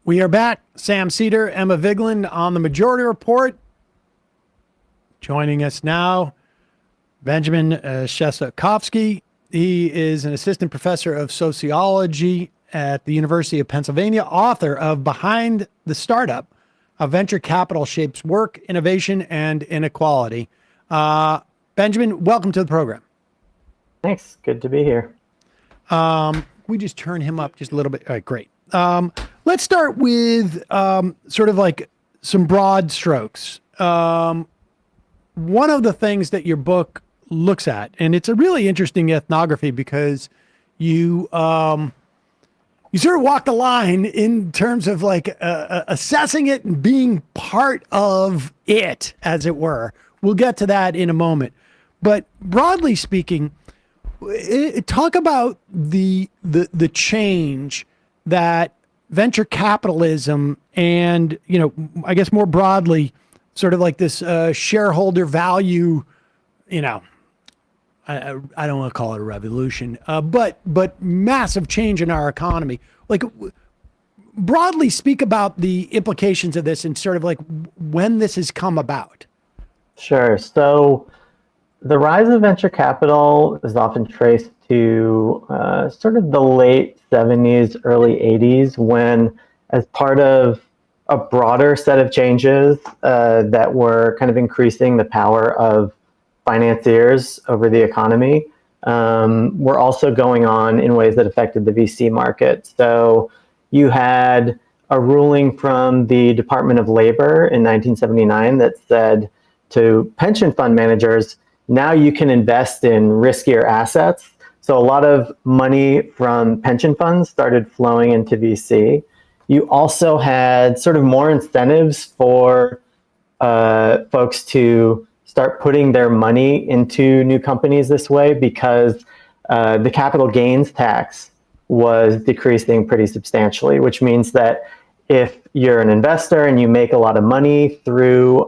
We are back. Sam Seder, Emma Vigeland on the Majority Report. Joining us now, Benjamin Shestakofsky. He is an assistant professor of sociology at the University of Pennsylvania, author of Behind the Startup, How Venture Capital Shapes Work, Innovation, and Inequality. Benjamin, welcome to the program. Thanks. Good to be here. We just turn him up just a little bit. All right, great. Let's start with sort of like some broad strokes. One of the things that your book looks at, and it's a really interesting ethnography because you sort of walk the line in terms of like assessing it and being part of it, as it were. We'll get to that in a moment. But broadly speaking, talk about the change that venture capitalism and, you know, I guess more broadly, sort of like this shareholder value, you know, I don't want to call it a revolution, but massive change in our economy. Like, broadly speak about the implications of this and sort of like when this has come about. Sure. So the rise of venture capital is often traced to sort of the late 70s, early 80s, when, as part of a broader set of changes that were kind of increasing the power of financiers over the economy, were also going on in ways that affected the VC market. So you had a ruling from the Department of Labor in 1979 that said to pension fund managers, now you can invest in riskier assets. So a lot of money from pension funds started flowing into VC. You also had sort of more incentives for folks to start putting their money into new companies this way because the capital gains tax was decreasing pretty substantially, which means that if you're an investor and you make a lot of money through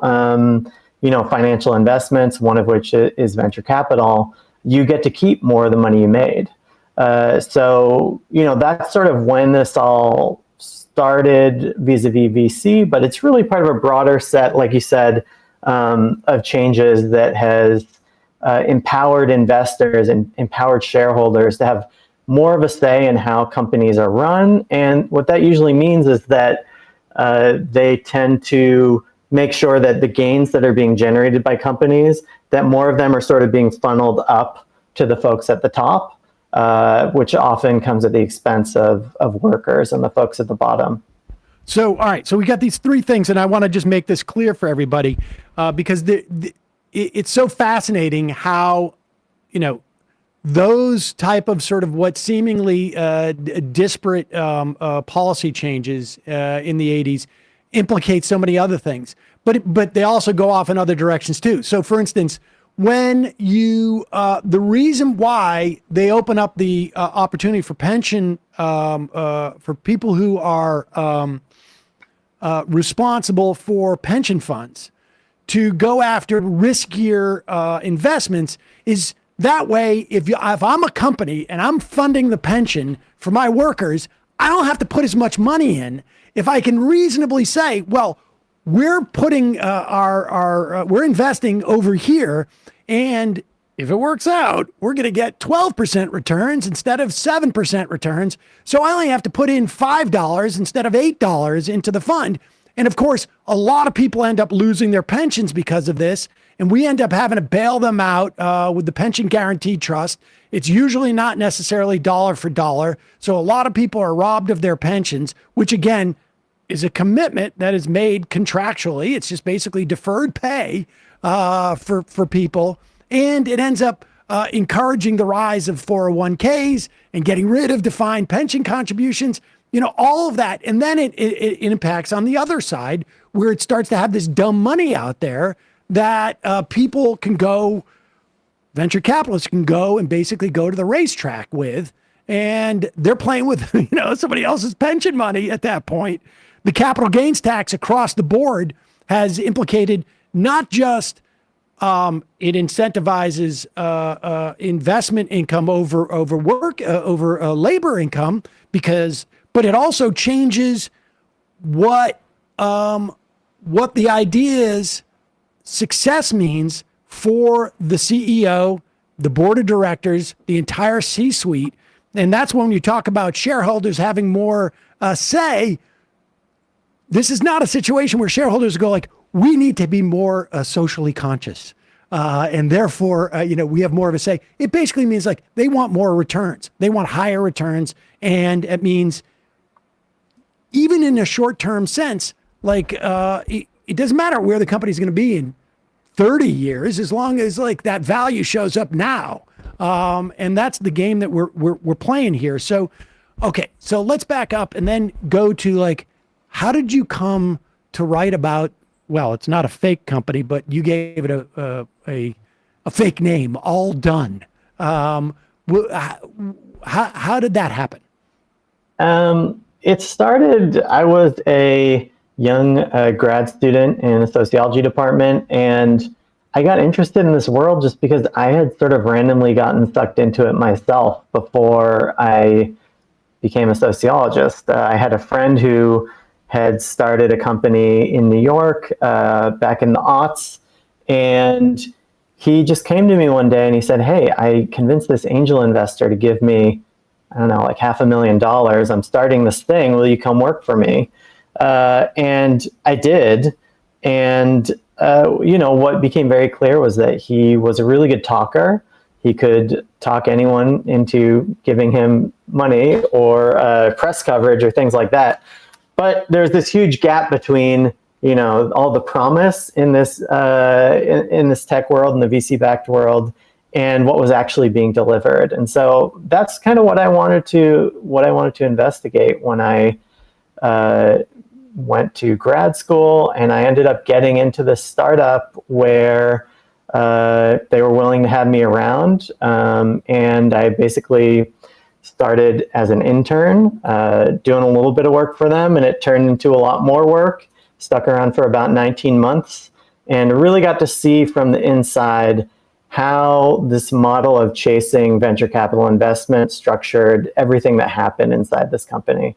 financial investments, one of which is venture capital, you get to keep more of the money you made. So that's sort of when this all started vis-a-vis VC, but it's really part of a broader set, like you said, of changes that has empowered investors and empowered shareholders to have more of a say in how companies are run. And what that usually means is that they tend to make sure that the gains that are being generated by companies, that more of them are sort of being funneled up to the folks at the top, which often comes at the expense of workers and the folks at the bottom. So, all right, so we got these three things, and I want to just make this clear for everybody because it's so fascinating how, those type of sort of what seemingly disparate policy changes in the 80s implicate so many other things, but they also go off in other directions too. So for instance, when the reason why they open up the opportunity for pension for people who are responsible for pension funds to go after riskier investments is that way. If I'm a company and I'm funding the pension for my workers, I don't have to put as much money in. If I can reasonably say, well, we're putting we're investing over here, and if it works out, we're going to get 12% returns instead of 7% returns. So I only have to put in $5 instead of $8 into the fund. And of course, a lot of people end up losing their pensions because of this. And we end up having to bail them out with the Pension Guaranty Trust. It's usually not necessarily dollar for dollar. So a lot of people are robbed of their pensions, which again is a commitment that is made contractually. It's just basically deferred pay for people. And it ends up encouraging the rise of 401ks and getting rid of defined pension contributions, all of that. And then it impacts on the other side where it starts to have this dumb money out there that people can go, venture capitalists can go and basically go to the racetrack with, and they're playing with, somebody else's pension money at that point. The capital gains tax across the board has implicated not just it incentivizes investment income over work, over labor income, but it also changes what the idea is success means for the CEO, the board of directors, the entire C-suite. And that's when you talk about shareholders having more say. This is not a situation where shareholders go like, we need to be more socially conscious. And therefore, we have more of a say. It basically means like they want more returns. They want higher returns. And it means even in a short-term sense, like it doesn't matter where the company's going to be in 30 years, as long as like that value shows up now. And that's the game that we're playing here. So, okay, so let's back up and then go to like, how did you come to write about, well, it's not a fake company, but you gave it a fake name, All Done. How did that happen? It started, I was a young grad student in the sociology department, and I got interested in this world just because I had sort of randomly gotten sucked into it myself before I became a sociologist. I had a friend who had started a company in New York back in the aughts, and he just came to me one day and he said, hey, I convinced this angel investor to give me, I don't know, like $500,000. I'm starting this thing. Will you come work for me? And I did. And, what became very clear was that he was a really good talker. He could talk anyone into giving him money or press coverage or things like that. But there's this huge gap between, all the promise in this in this tech world, in the VC-backed world, and what was actually being delivered. And so that's kind of what I wanted to investigate when I went to grad school, and I ended up getting into this startup where they were willing to have me around, and I basically started as an intern, doing a little bit of work for them, and it turned into a lot more work. Stuck around for about 19 months, and really got to see from the inside how this model of chasing venture capital investment structured everything that happened inside this company.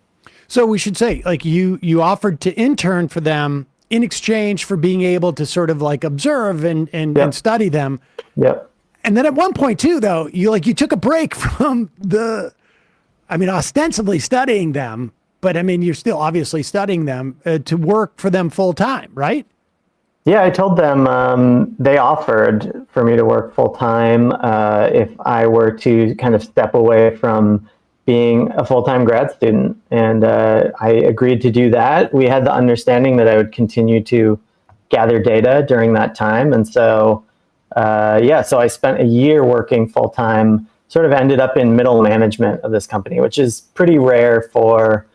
So we should say, like, you offered to intern for them in exchange for being able to sort of like observe and study them. Yep. And then at one point too, though, you took a break from ostensibly studying them, but you're still obviously studying them to work for them full time, right? Yeah, I told them they offered for me to work full time if I were to kind of step away from being a full-time grad student. And I agreed to do that. We had the understanding that I would continue to gather data during that time. And so, so I spent a year working full-time, sort of ended up in middle management of this company, which is pretty rare for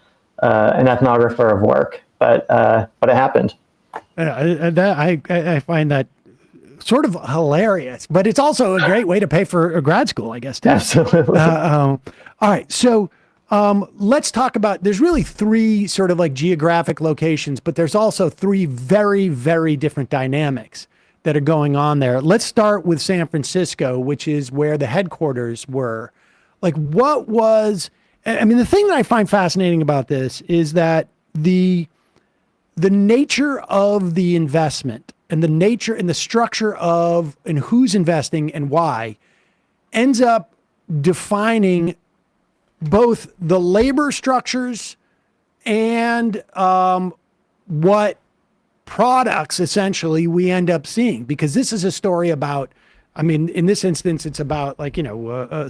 an ethnographer of work, but it happened. I find that sort of hilarious, but it's also a great way to pay for a grad school, I guess, too. Absolutely. All right. So let's talk about, there's really three sort of like geographic locations, but there's also three very, very different dynamics that are going on there. Let's start with San Francisco, which is where the headquarters were. Like, what was, the thing that I find fascinating about this is that the nature of the investment and the nature and the structure of and who's investing and why ends up defining both the labor structures and what products essentially we end up seeing, because this is a story about, in this instance, it's about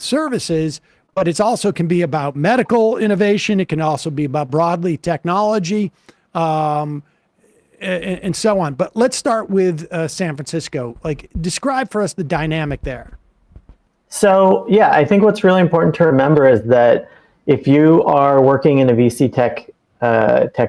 services, but it's also can be about medical innovation. It can also be about broadly technology, and so on. But let's start with San Francisco. Like, describe for us the dynamic there. So, yeah, I think what's really important to remember is that if you are working in a VC tech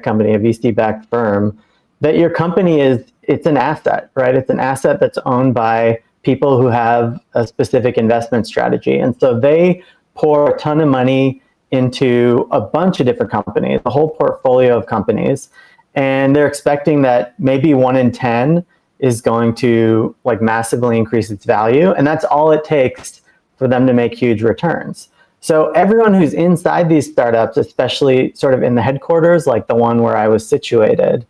company, a VC-backed firm, that your company it's an asset, right? It's an asset that's owned by people who have a specific investment strategy. And so they pour a ton of money into a bunch of different companies, a whole portfolio of companies, and they're expecting that maybe 1 in 10 is going to massively increase its value. And that's all it takes for them to make huge returns. So everyone who's inside these startups, especially sort of in the headquarters, like the one where I was situated,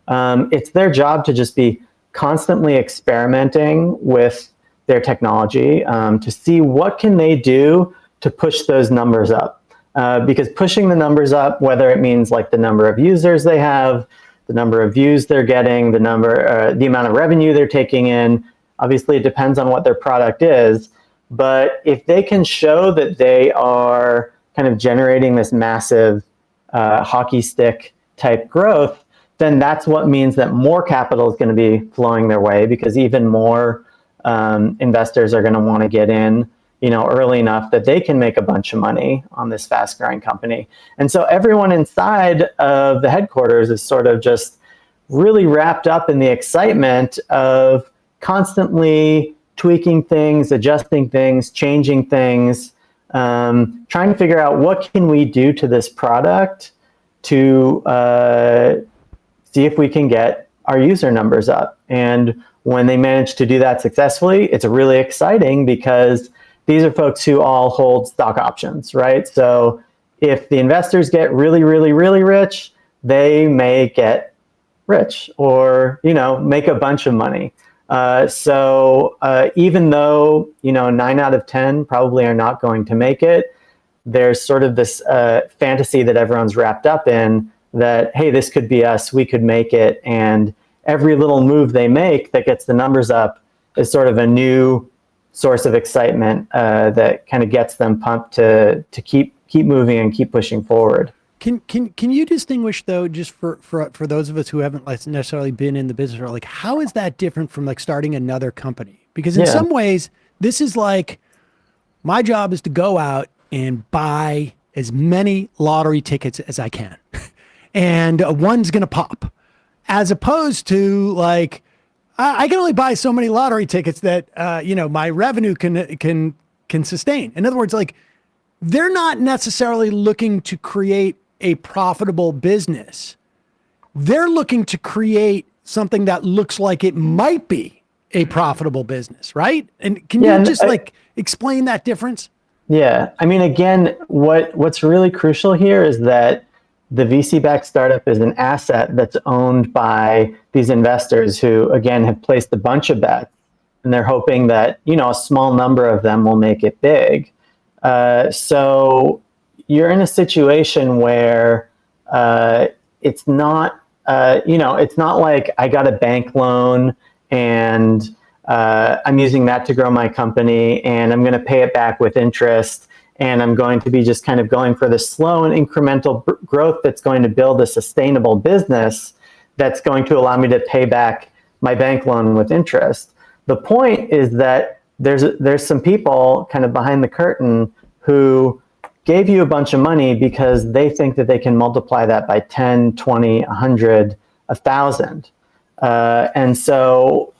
it's their job to just be constantly experimenting with their technology to see what can they do to push those numbers up. Because pushing the numbers up, whether it means like the number of users they have, the number of views they're getting, the amount of revenue they're taking in, obviously it depends on what their product is. But if they can show that they are kind of generating this massive hockey stick type growth, then that's what means that more capital is going to be flowing their way, because even more investors are going to want to get in, early enough that they can make a bunch of money on this fast growing company. And so everyone inside of the headquarters is sort of just really wrapped up in the excitement of constantly tweaking things, adjusting things, changing things, trying to figure out what can we do to this product to see if we can get our user numbers up. And when they manage to do that successfully, it's really exciting because these are folks who all hold stock options, right? So if the investors get really, really, really rich, they may get rich or, make a bunch of money. So even though, 9 out of 10 probably are not going to make it, there's sort of this fantasy that everyone's wrapped up in that, hey, this could be us, we could make it. And every little move they make that gets the numbers up is sort of a new source of excitement that kind of gets them pumped to keep moving and keep pushing forward. Can you distinguish, though, just for those of us who haven't necessarily been in the business, or like, how is that different from like starting another company? Because in some ways, this is like, my job is to go out and buy as many lottery tickets as I can, and one's going to pop, as opposed to like, I can only buy so many lottery tickets that my revenue can sustain. In other words, like, they're not necessarily looking to create a profitable business. They're looking to create something that looks like it might be a profitable business, right? And can you just explain that difference? Yeah, I mean, again, what's really crucial here is that the VC-backed startup is an asset that's owned by these investors who, again, have placed a bunch of bets, and they're hoping that, a small number of them will make it big. So you're in a situation where it's not, it's not like I got a bank loan and I'm using that to grow my company and I'm going to pay it back with interest. And I'm going to be just kind of going for the slow and incremental growth that's going to build a sustainable business that's going to allow me to pay back my bank loan with interest. The point is that there's some people kind of behind the curtain who gave you a bunch of money because they think that they can multiply that by 10, 20, 100, 1,000. And so,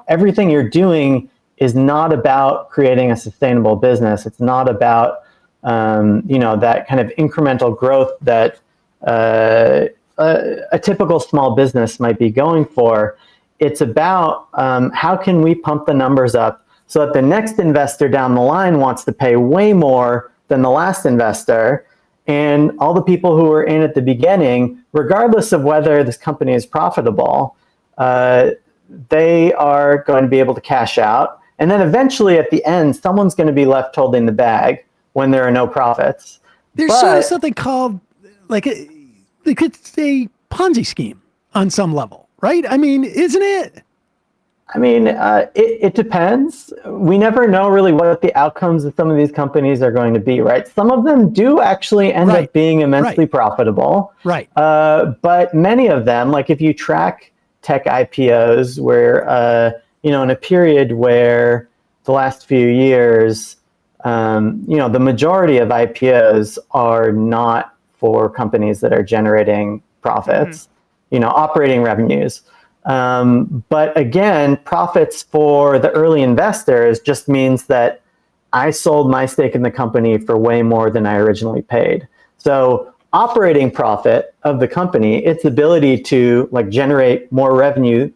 everything you're doing is not about creating a sustainable business. It's not about, that kind of incremental growth that a typical small business might be going for. It's about how can we pump the numbers up so that the next investor down the line wants to pay way more than the last investor. And all the people who were in at the beginning, regardless of whether this company is profitable, they are going to be able to cash out. And then eventually at the end, someone's going to be left holding the bag when there are no profits. There's sort of something called it's a Ponzi scheme on some level, right? I mean, isn't it? I mean, it depends. We never know really what the outcomes of some of these companies are going to be, right? Some of them do actually end up being immensely profitable. Right. But many of them, like if you track tech IPOs where, in a period where the last few years, the majority of IPOs are not for companies that are generating profits, operating revenues. But again, profits for the early investors just means that I sold my stake in the company for way more than I originally paid. So operating profit of the company, its ability to generate more revenue,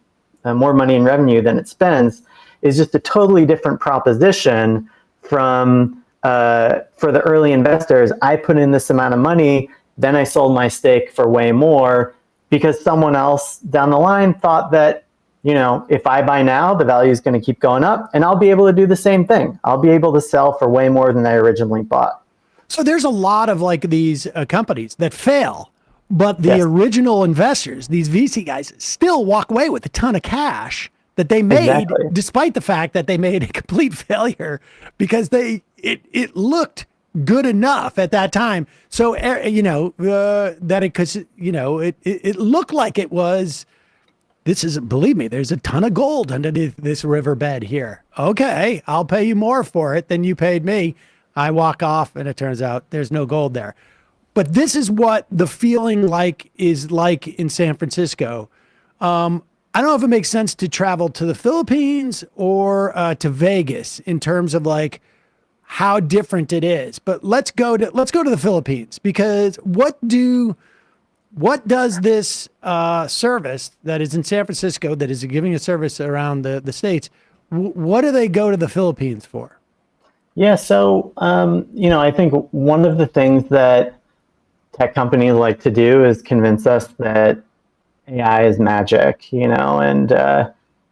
more money in revenue than it spends, is just a totally different proposition from for the early investors, I put in this amount of money, then I sold my stake for way more because someone else down the line thought that, if I buy now, the value is going to keep going up and I'll be able to do the same thing. I'll be able to sell for way more than I originally bought. So there's a lot of like these companies that fail, but the Yes. original investors, these VC guys, still walk away with a ton of cash that they made, Exactly. despite the fact that they made a complete failure because it looked good enough at that time. So that because it looked like it was. This is, believe me, there's a ton of gold underneath this riverbed here. Okay, I'll pay you more for it than you paid me. I walk off and it turns out there's no gold there. But this is what the feeling is like in San Francisco. I don't know if it makes sense to travel to the Philippines or to Vegas in terms of like how different it is. But let's go to the Philippines, because what does this service that is in San Francisco, that is giving a service around the states, what do they go to the Philippines for? Yeah, so I think one of the things that tech companies like to do is convince us that AI is magic, and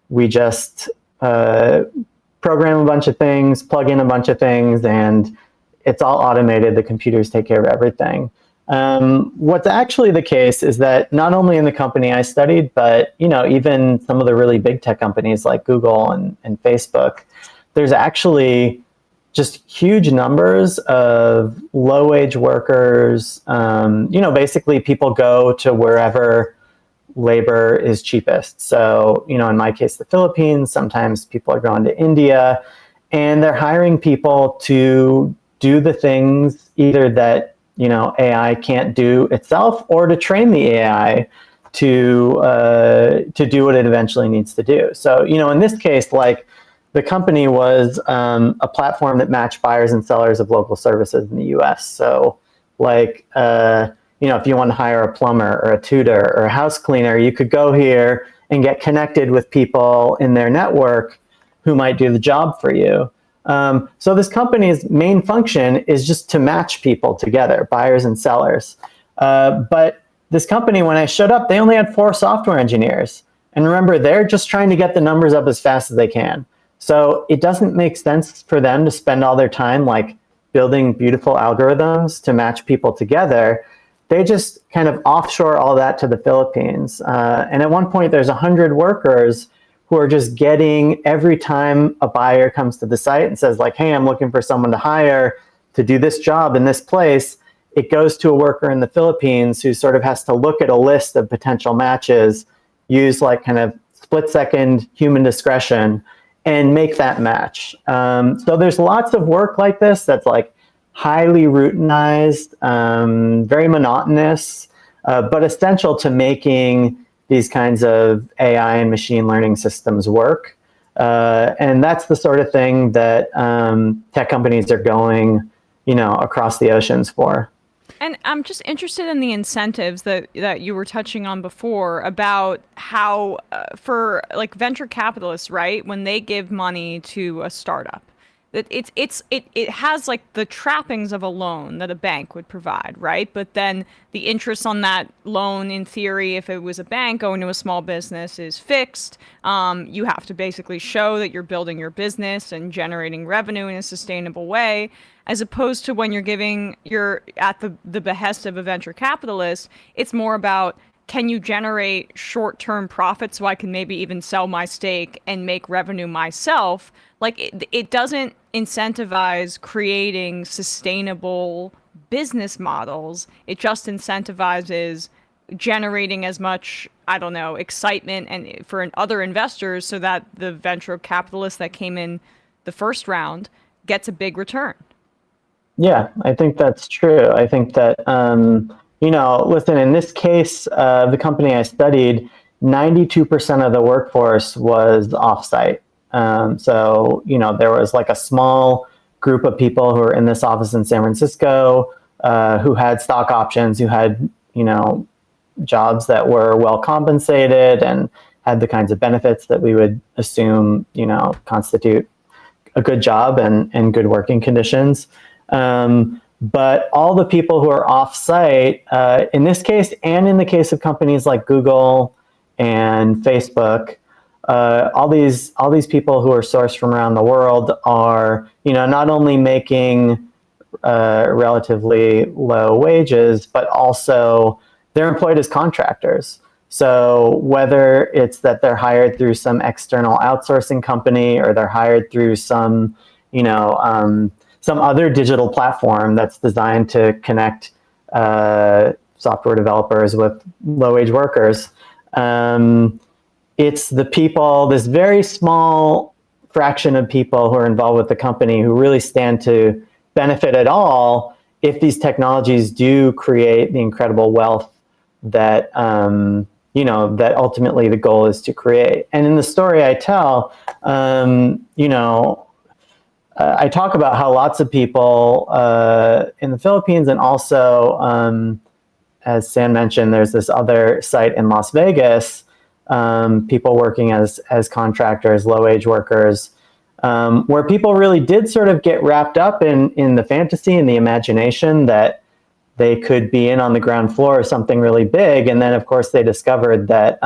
we just program a bunch of things, plug in a bunch of things, and it's all automated. The computers take care of everything. What's actually the case is that not only in the company I studied, but even some of the really big tech companies like Google and Facebook, there's actually just huge numbers of low-wage workers. Basically people go to wherever labor is cheapest. So, in my case, the Philippines, sometimes people are going to India, and they're hiring people to do the things either that AI can't do itself, or to train the AI to do what it eventually needs to do. So, in this case, like the company was a platform that matched buyers and sellers of local services in the U.S. So, like, if you want to hire a plumber or a tutor or a house cleaner, you could go here and get connected with people in their network who might do the job for you. So this company's main function is just to match people together, buyers and sellers. But this company, when I showed up, they only had 4 software engineers. And remember, they're just trying to get the numbers up as fast as they can. So it doesn't make sense for them to spend all their time like building beautiful algorithms to match people together. They just kind of offshore all that to the Philippines. And at one point, there's 100 workers who are just getting, every time a buyer comes to the site and says like, hey, I'm looking for someone to hire to do this job in this place, it goes to a worker in the Philippines who sort of has to look at a list of potential matches, use like kind of split-second human discretion, and make that match. So there's lots of work like this that's like highly routinized, very monotonous, but essential to making these kinds of AI and machine learning systems work. And that's the sort of thing that tech companies are going, across the oceans for. And I'm just interested in the incentives that you were touching on before about how for like venture capitalists, right, when they give money to a startup, that it has like the trappings of a loan that a bank would provide, right? But then the interest on that loan, in theory, if it was a bank going to a small business, is fixed. You have to basically show that you're building your business and generating revenue in a sustainable way, as opposed to when you're at the behest of a venture capitalist. It's more about, can you generate short-term profits so I can maybe even sell my stake and make revenue myself? Like it doesn't incentivize creating sustainable business models. It just incentivizes generating as much, I don't know, excitement and for other investors, so that the venture capitalist that came in the first round gets a big return. Yeah, I think that's true. I think that, listen, in this case, the company I studied, 92% of the workforce was offsite. So, there was like a small group of people who were in this office in San Francisco, who had stock options, who had, jobs that were well compensated and had the kinds of benefits that we would assume, constitute a good job and good working conditions. But all the people who are off-site, in this case, and in the case of companies like Google and Facebook, all these people who are sourced from around the world are, not only making relatively low wages, but also they're employed as contractors. So whether it's that they're hired through some external outsourcing company or they're hired through some other digital platform that's designed to connect software developers with low-wage workers, it's the people, this very small fraction of people who are involved with the company who really stand to benefit at all if these technologies do create the incredible wealth that that ultimately the goal is to create. And in the story I tell, I talk about how lots of people in the Philippines, and also, as Sam mentioned, there's this other site in Las Vegas, people working as contractors, low-wage workers, where people really did sort of get wrapped up in the fantasy and the imagination that they could be in on the ground floor of something really big. And then, of course, they discovered that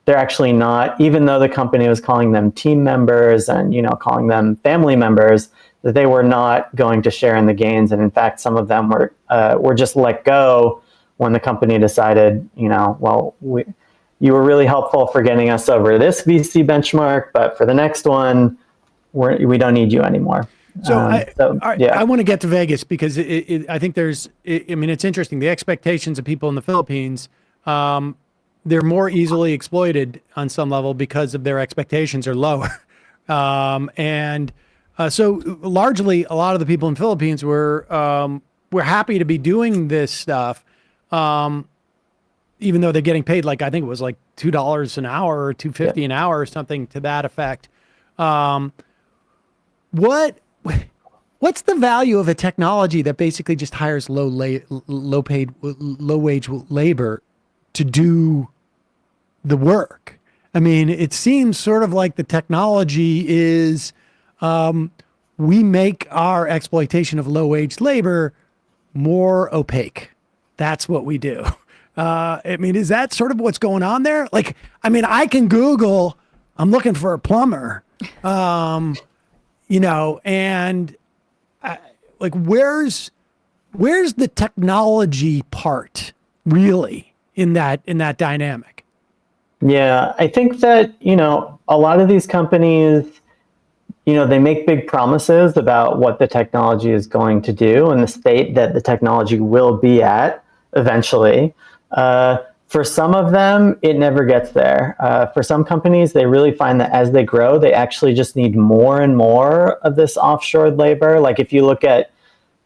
they're actually not, even though the company was calling them team members and, calling them family members, that they were not going to share in the gains. And in fact, some of them were just let go when the company decided, well, you were really helpful for getting us over this VC benchmark, but for the next one, we don't need you anymore. I want to get to Vegas because I think it's interesting. The expectations of people in the Philippines, they're more easily exploited on some level because of their expectations are lower. So largely a lot of the people in the Philippines were happy to be doing this stuff. Even though they're getting paid, like, I think it was like $2 an hour or $2.50 an hour or something to that effect. What's the value of a technology that basically just hires low wage labor to do the work? I mean, it seems sort of like the technology is, we make our exploitation of low wage labor more opaque. That's what we do. Is that sort of what's going on there? Like, I can Google, I'm looking for a plumber, and where's the technology part really in that dynamic? Yeah, I think that, a lot of these companies, they make big promises about what the technology is going to do and the state that the technology will be at eventually. For some of them, it never gets there. For some companies, they really find that as they grow, they actually just need more and more of this offshored labor. Like if you look at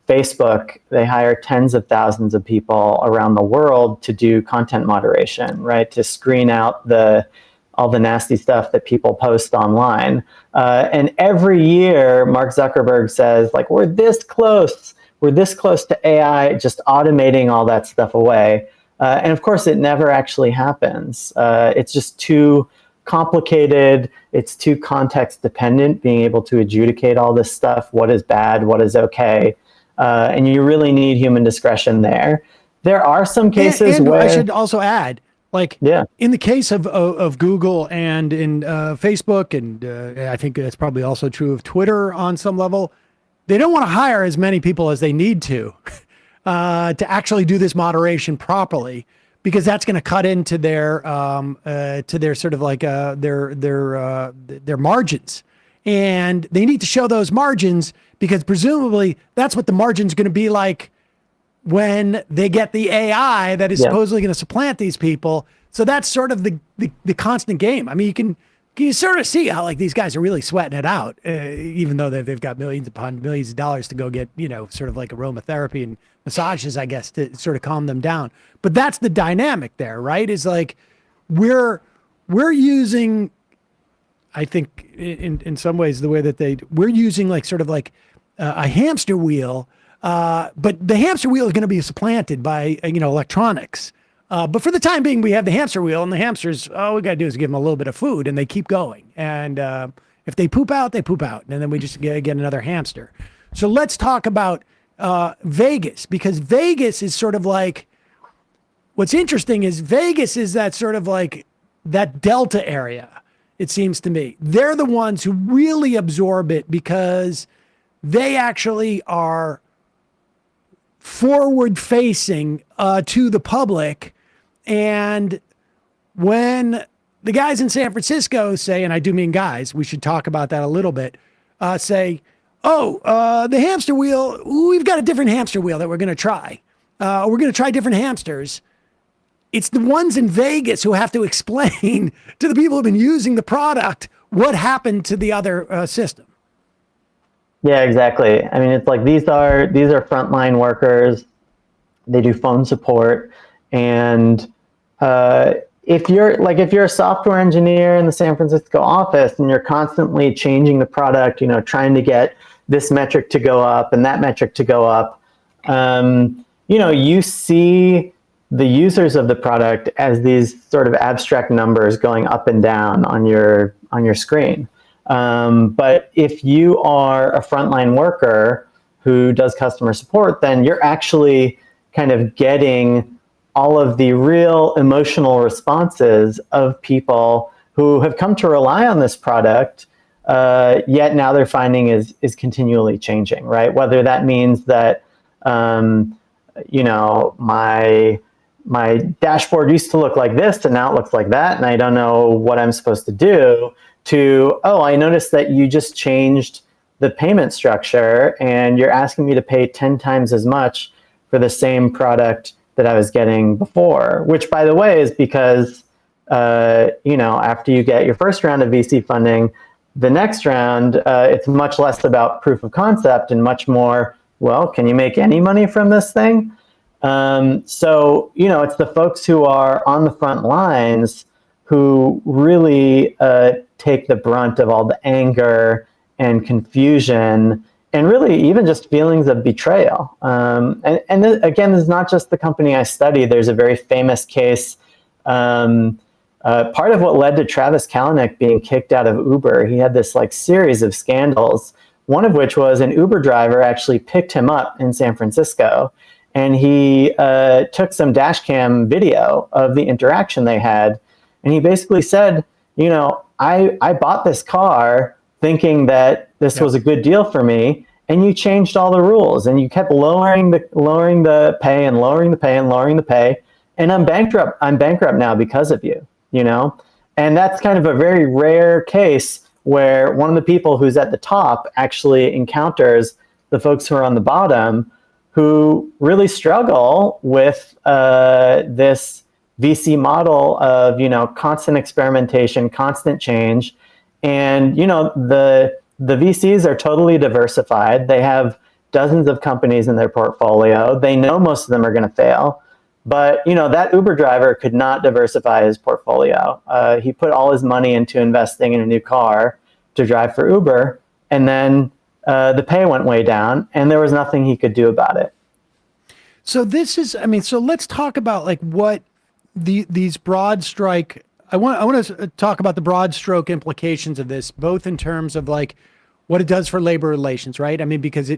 Facebook, they hire tens of thousands of people around the world to do content moderation, right? To screen out all the nasty stuff that people post online. And every year, Mark Zuckerberg says, like, we're this close to AI just automating all that stuff away. And of course, it never actually happens. It's just too complicated. It's too context dependent, being able to adjudicate all this stuff, what is bad, what is okay. And you really need human discretion there. There are some cases where... I should also add, in the case of Google and in Facebook, and I think that's probably also true of Twitter on some level, they don't want to hire as many people as they need to actually do this moderation properly, because that's going to cut into their sort of like their margins, and they need to show those margins because presumably that's what the margin's going to be like when they get the AI that is supposedly going to supplant these people. So that's sort of the constant game. I mean, you sort of see how like these guys are really sweating it out, even though they've got millions upon millions of dollars to go get, sort of like aromatherapy and massages, I guess, to sort of calm them down. But that's the dynamic there, right? Is like we're using, I think in some ways the way that we're using like sort of like a hamster wheel, but the hamster wheel is going to be supplanted by electronics. But for the time being, we have the hamster wheel, and the hamsters, all we got to do is give them a little bit of food, and they keep going. And If they poop out, they poop out. And then we just get another hamster. So let's talk about Vegas, because Vegas is sort of like, what's interesting is Vegas is that sort of like that Delta area, it seems to me. They're the ones who really absorb it because they actually are forward facing to the public. And when the guys in San Francisco say, and I do mean guys, we should talk about that a little bit, say, the hamster wheel, we've got a different hamster wheel that we're going to try. We're going to try different hamsters. It's the ones in Vegas who have to explain to the people who've been using the product what happened to the other system. Yeah, exactly. I mean, it's like these are frontline workers. They do phone support, and if you're a software engineer in the San Francisco office and you're constantly changing the product, trying to get this metric to go up and that metric to go up, you see the users of the product as these sort of abstract numbers going up and down on your screen. But if you are a frontline worker who does customer support, then you're actually kind of getting all of the real emotional responses of people who have come to rely on this product, yet now they're finding is continually changing, right? Whether that means that, my dashboard used to look like this and now it looks like that, and I don't know what I'm supposed to do, to, I noticed that you just changed the payment structure and you're asking me to pay 10 times as much for the same product that I was getting before, which, by the way, is because, after you get your first round of VC funding, the next round, it's much less about proof of concept and much more, can you make any money from this thing? So, it's the folks who are on the front lines who really take the brunt of all the anger and confusion and really even just feelings of betrayal. Again, this is not just the company I study. There's a very famous case. Part of what led to Travis Kalanick being kicked out of Uber, he had this series of scandals, one of which was an Uber driver actually picked him up in San Francisco, and he took some dash cam video of the interaction they had. And he basically said, I bought this car thinking that this was a good deal for me, and you changed all the rules, and you kept lowering the pay and lowering the pay and lowering the pay, and I'm bankrupt now because of you, And that's kind of a very rare case where one of the people who's at the top actually encounters the folks who are on the bottom, who really struggle with this VC model of, constant experimentation, constant change. And, the VCs are totally diversified. They have dozens of companies in their portfolio. They know most of them are going to fail. But, that Uber driver could not diversify his portfolio. He put all his money into investing in a new car to drive for Uber. And then the pay went way down and there was nothing he could do about it. So so let's talk about what these broad strike, I want to talk about the broad stroke implications of this, both in terms of what it does for labor relations, right? I mean, because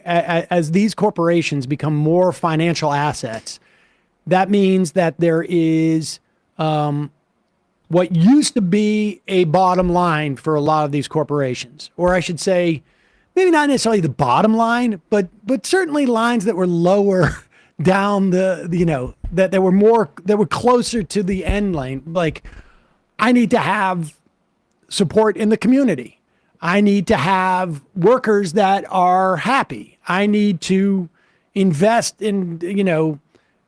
as these corporations become more financial assets, that means that there is what used to be a bottom line for a lot of these corporations, or I should say, maybe not necessarily the bottom line, but certainly lines that were lower down that were closer to the end lane. Like, I need to have support in the community. I need to have workers that are happy. I need to invest in,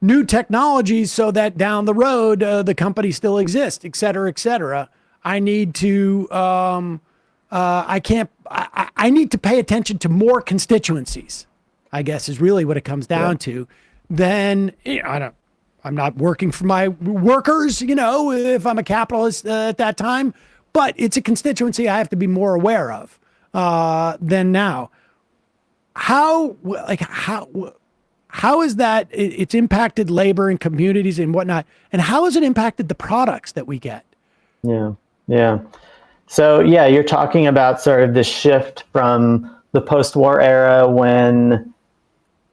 new technologies so that down the road, the company still exists, et cetera, et cetera. I need to, I need to pay attention to more constituencies, I guess is really what it comes down to. Then I'm not working for my workers, if I'm a capitalist at that time, but it's a constituency I have to be more aware of than now. How is that it's impacted labor and communities and whatnot, and how has it impacted the products that we get? Yeah. So yeah, you're talking about sort of the shift from the post-war era when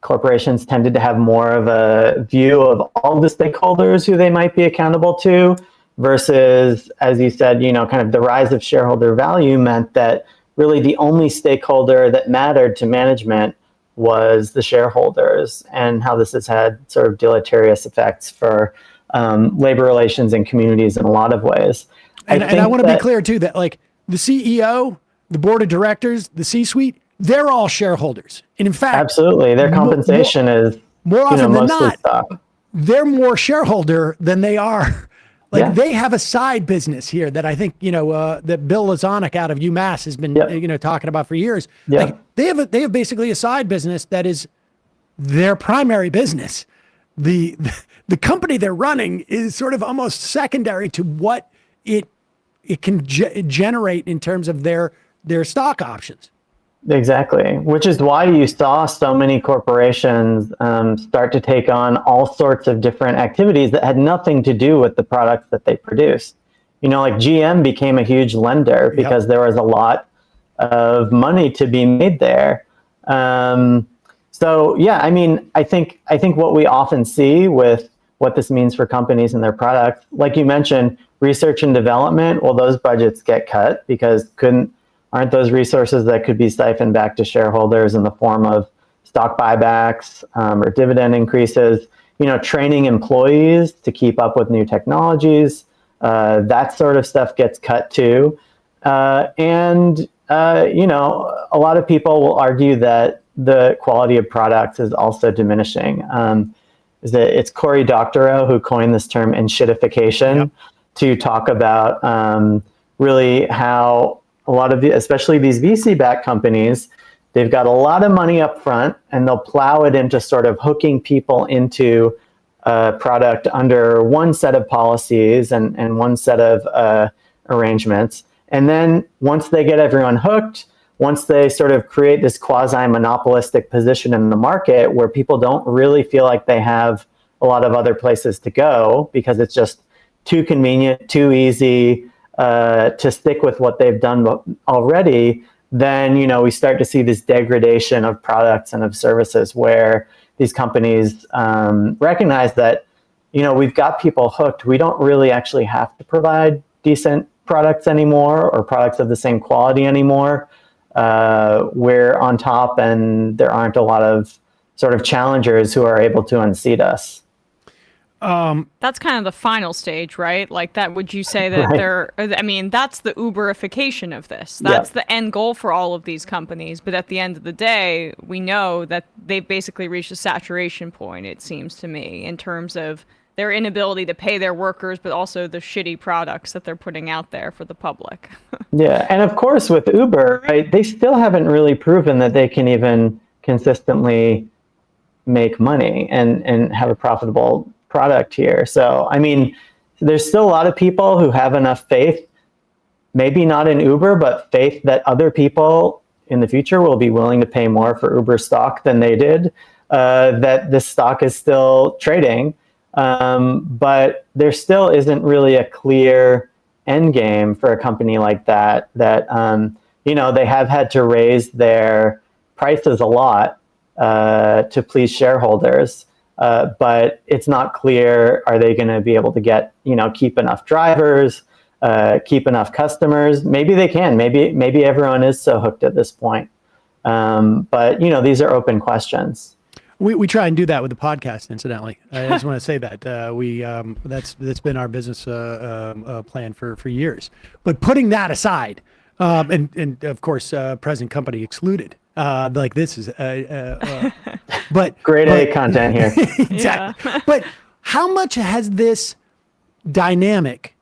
corporations tended to have more of a view of all the stakeholders who they might be accountable to, versus, as you said, kind of the rise of shareholder value meant that really the only stakeholder that mattered to management was the shareholders, and how this has had sort of deleterious effects for labor relations and communities in a lot of ways. And I want to be clear too, that like the CEO, the board of directors, the C-suite, they're all shareholders. And in fact, absolutely, their compensation is more often than not, stock. They're more shareholder than they are. Like they have a side business here that I think, that Bill Lazonic out of UMass has been, talking about for years. Like they have basically a side business that is their primary business. The company they're running is sort of almost secondary to what it can generate in terms of their stock options. Exactly, which is why you saw so many corporations start to take on all sorts of different activities that had nothing to do with the products that they produced. Like GM became a huge lender because there was a lot of money to be made there. So yeah, I mean, I think what we often see with what this means for companies and their products, like you mentioned, research and development, well, those budgets get cut because aren't those resources that could be siphoned back to shareholders in the form of stock buybacks or dividend increases, training employees to keep up with new technologies, that sort of stuff gets cut too. And a lot of people will argue that the quality of products is also diminishing. It's Cory Doctorow who coined this term enshittification to talk about really how a lot of especially these VC-backed companies, they've got a lot of money up front and they'll plow it into sort of hooking people into a product under one set of policies and one set of arrangements. And then once they get everyone hooked, once they sort of create this quasi-monopolistic position in the market where people don't really feel like they have a lot of other places to go because it's just too convenient, too easy, to stick with what they've done already, then we start to see this degradation of products and of services where these companies recognize that we've got people hooked. We don't really actually have to provide decent products anymore or products of the same quality anymore. We're on top, and there aren't a lot of sort of challengers who are able to unseat us. That's kind of the final stage, right? Like that, would you say that that's the Uberification of this. That's the end goal for all of these companies. But at the end of the day, we know that they've basically reached a saturation point, it seems to me, in terms of their inability to pay their workers, but also the shitty products that they're putting out there for the public. Yeah. And of course, with Uber, right, they still haven't really proven that they can even consistently make money and have a profitable product here. So, I mean, there's still a lot of people who have enough faith, maybe not in Uber, but faith that other people in the future will be willing to pay more for Uber stock than they did, that this stock is still trading. But there still isn't really a clear end game for a company like that, they have had to raise their prices a lot to please shareholders. But it's not clear, are they going to be able to get, keep enough drivers, keep enough customers? Maybe they can. Maybe everyone is so hooked at this point. But, these are open questions. We try and do that with the podcast, incidentally. I just want to say that that's been our business plan for years. But putting that aside, and of course, present company excluded. Like this is, but grade A content here. Exactly. Yeah. But how much has this dynamic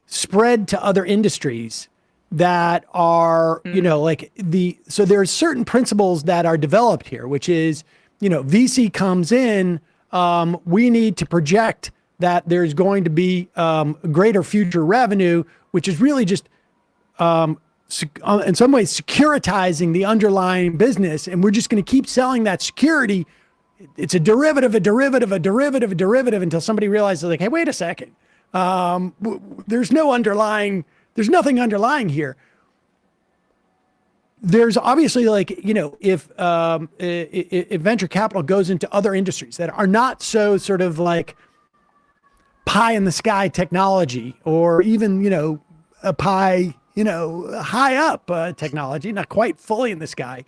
spread to other industries that are, so there are certain principles that are developed here, which is, VC comes in, we need to project that there's going to be greater future revenue, which is really just, in some ways, securitizing the underlying business. And we're just going to keep selling that security. It's a derivative until somebody realizes, like, hey, wait a second. There's no underlying there's nothing underlying here. There's obviously like, if venture capital goes into other industries that are not so sort of like pie in the sky technology, or even, a pie, high up technology, not quite fully in the sky.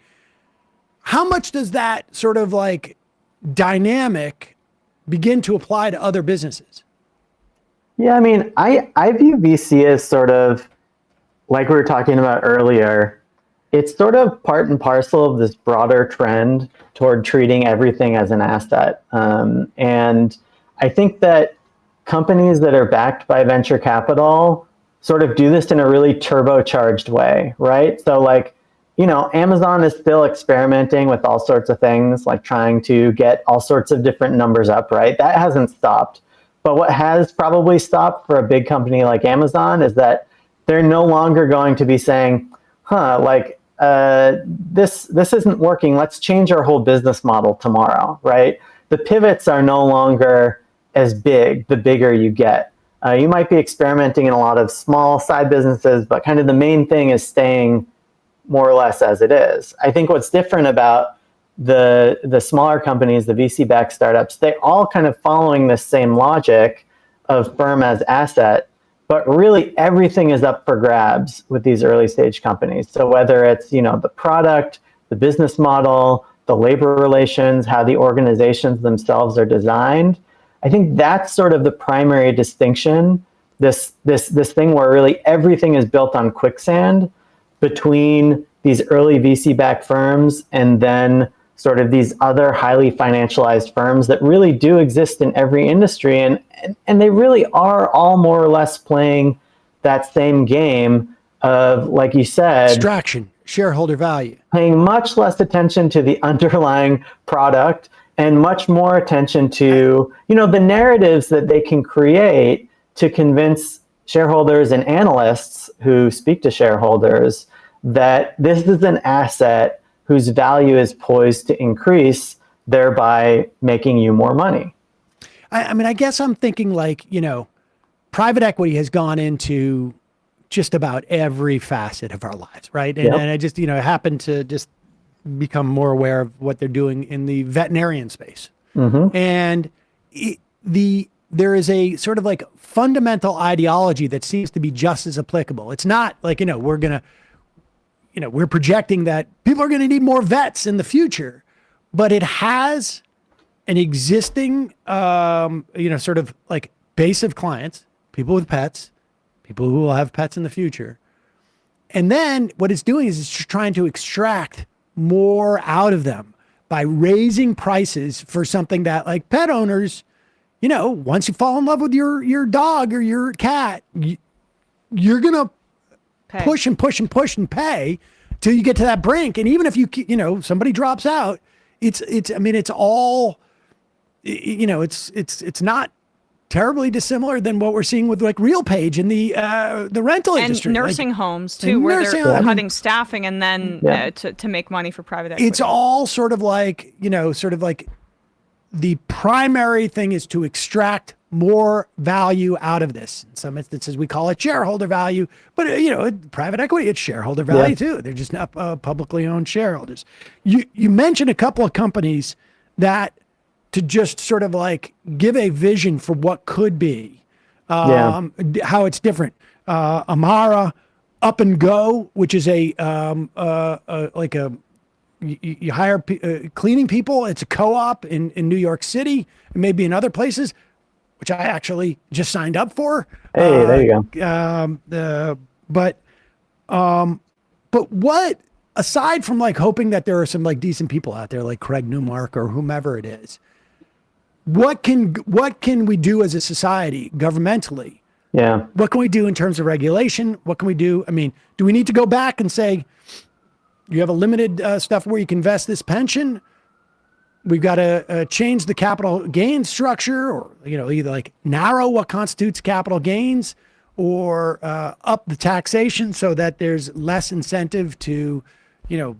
How much does that sort of like dynamic begin to apply to other businesses? Yeah, I mean, I view VC as sort of like we were talking about earlier. It's sort of part and parcel of this broader trend toward treating everything as an asset. And I think that companies that are backed by venture capital sort of do this in a really turbocharged way, right? So like, Amazon is still experimenting with all sorts of things, like trying to get all sorts of different numbers up, right? That hasn't stopped. But what has probably stopped for a big company like Amazon is that they're no longer going to be saying, this isn't working. Let's change our whole business model tomorrow, right? The pivots are no longer as big, the bigger you get. You might be experimenting in a lot of small side businesses, but kind of the main thing is staying more or less as it is. I think what's different about the smaller companies, the VC-backed startups, they all kind of following this same logic of firm as asset, but really everything is up for grabs with these early stage companies. So whether it's, the product, the business model, the labor relations, how the organizations themselves are designed, I think that's sort of the primary distinction, this thing where really everything is built on quicksand between these early VC-backed firms and then sort of these other highly financialized firms that really do exist in every industry. And they really are all more or less playing that same game of, like you said, extraction, shareholder value, paying much less attention to the underlying product and much more attention to, the narratives that they can create to convince shareholders and analysts who speak to shareholders that this is an asset whose value is poised to increase, thereby making you more money. I mean, I guess I'm thinking like, private equity has gone into just about every facet of our lives, right? And, Yep. and I just, happen to just become more aware of what they're doing in the veterinarian space. Mm-hmm. And there is a sort of like fundamental ideology that seems to be just as applicable. It's not like, we're projecting that people are going to need more vets in the future, but it has an existing, sort of like base of clients, people with pets, people who will have pets in the future. And then what it's doing is it's just trying to extract more out of them by raising prices for something that, like, pet owners, once you fall in love with your dog or your cat, you're going to push and push and push and pay till you get to that brink. And even if somebody drops out, it's all, it's not terribly dissimilar than what we're seeing with like RealPage in the rental industry. And nursing homes too, where they're cutting staffing and then to make money for private equity. It's all sort of like, the primary thing is to extract more value out of this. In some instances, we call it shareholder value, but private equity, it's shareholder value too. They're just not publicly owned shareholders. You mentioned a couple of companies that, to just sort of like give a vision for what could be, how it's different. Amara, Up and Go, which is you hire cleaning people. It's a co-op in New York City, and maybe in other places, which I actually just signed up for. Hey, there you go. But what, aside from like hoping that there are some like decent people out there like Craig Newmark or whomever it is, what can we do as a society governmentally? Yeah. What can we do in terms of regulation? What can we do? I mean, do we need to go back and say, you have a limited stuff where you can invest this pension? We've got to change the capital gains structure, or, either like narrow what constitutes capital gains, or up the taxation so that there's less incentive to,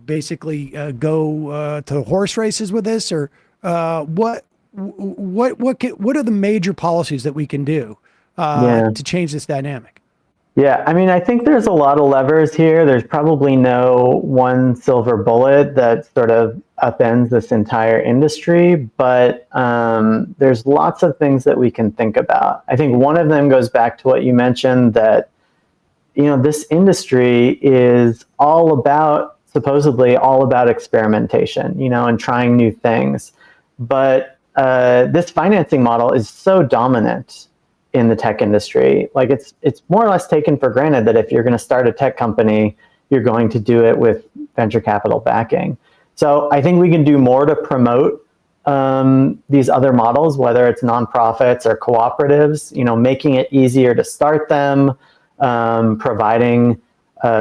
basically go to horse races with this, or what are the major policies that we can do to change this dynamic? Yeah, I mean, I think there's a lot of levers here. There's probably no one silver bullet that sort of upends this entire industry, but there's lots of things that we can think about. I think one of them goes back to what you mentioned, that this industry is supposedly all about experimentation, and trying new things. But this financing model is so dominant in the tech industry. Like it's more or less taken for granted that if you're going to start a tech company, you're going to do it with venture capital backing. So I think we can do more to promote these other models, whether it's nonprofits or cooperatives, making it easier to start them, providing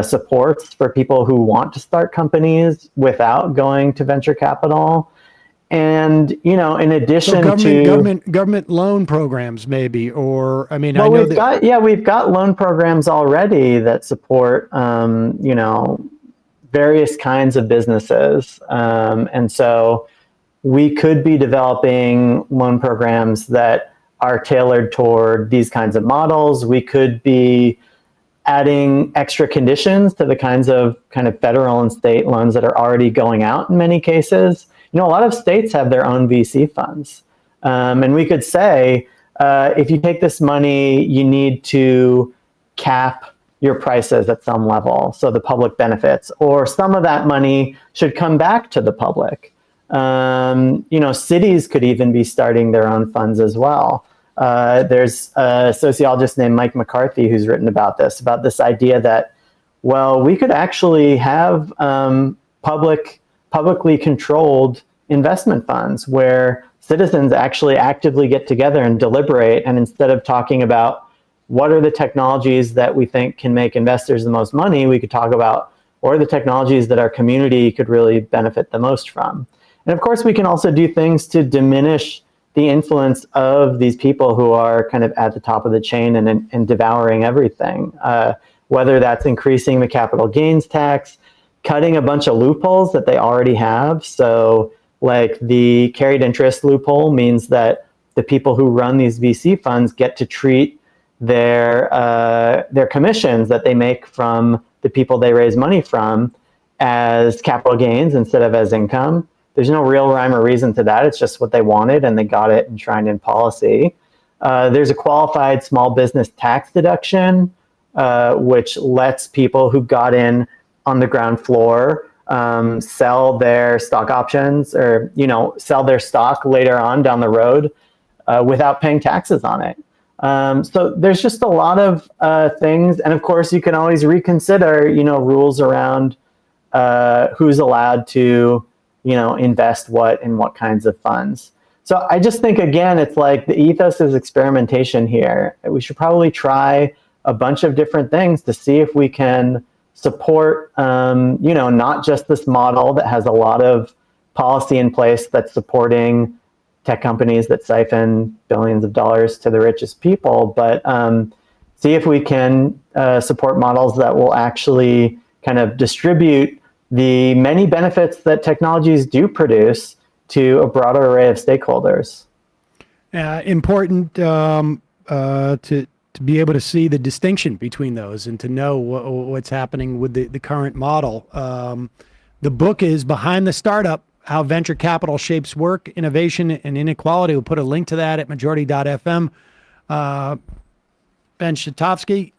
supports for people who want to start companies without going to venture capital. And, in addition to government loan programs, maybe, or, I mean, well, I know we've got loan programs already that support, various kinds of businesses. And so we could be developing loan programs that are tailored toward these kinds of models. We could be adding extra conditions to the kind of federal and state loans that are already going out in many cases. A lot of states have their own VC funds. And we could say, if you take this money, you need to cap your prices at some level so the public benefits, or some of that money should come back to the public. Cities could even be starting their own funds as well. There's a sociologist named Mike McCarthy who's written about this idea that, well, we could actually have publicly controlled investment funds where citizens actually actively get together and deliberate, and instead of talking about what are the technologies that we think can make investors the most money, we could talk about what are the technologies that our community could really benefit the most from. And of course, we can also do things to diminish the influence of these people who are kind of at the top of the chain and devouring everything, whether that's increasing the capital gains tax, cutting a bunch of loopholes that they already have. So like the carried interest loophole means that the people who run these VC funds get to treat their commissions that they make from the people they raise money from as capital gains instead of as income. There's no real rhyme or reason to that. It's just what they wanted, and they got it enshrined in policy. There's a qualified small business tax deduction, which lets people who got in on the ground floor sell their stock options, or sell their stock later on down the road without paying taxes on it. So there's just a lot of things, and of course you can always reconsider rules around who's allowed to invest what in what kinds of funds. So I just think, again, it's like the ethos is experimentation here. We should probably try a bunch of different things to see if we can support, not just this model that has a lot of policy in place that's supporting tech companies that siphon billions of dollars to the richest people, but see if we can support models that will actually kind of distribute the many benefits that technologies do produce to a broader array of stakeholders. Important to be able to see the distinction between those and to know what's happening with the current model. The book is Behind the Startup: How Venture Capital Shapes Work, Innovation, and Inequality. We'll put a link to that at majority.fm. Ben Shestakofsky,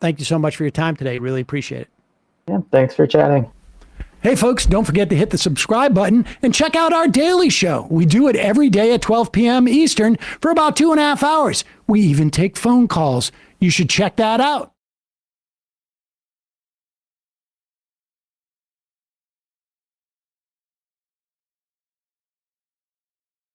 thank you so much for your time today. Really appreciate it. Yeah, thanks for chatting. Hey, folks, don't forget to hit the subscribe button and check out our daily show. We do it every day at 12 p.m. Eastern for about 2.5 hours. We even take phone calls. You should check that out.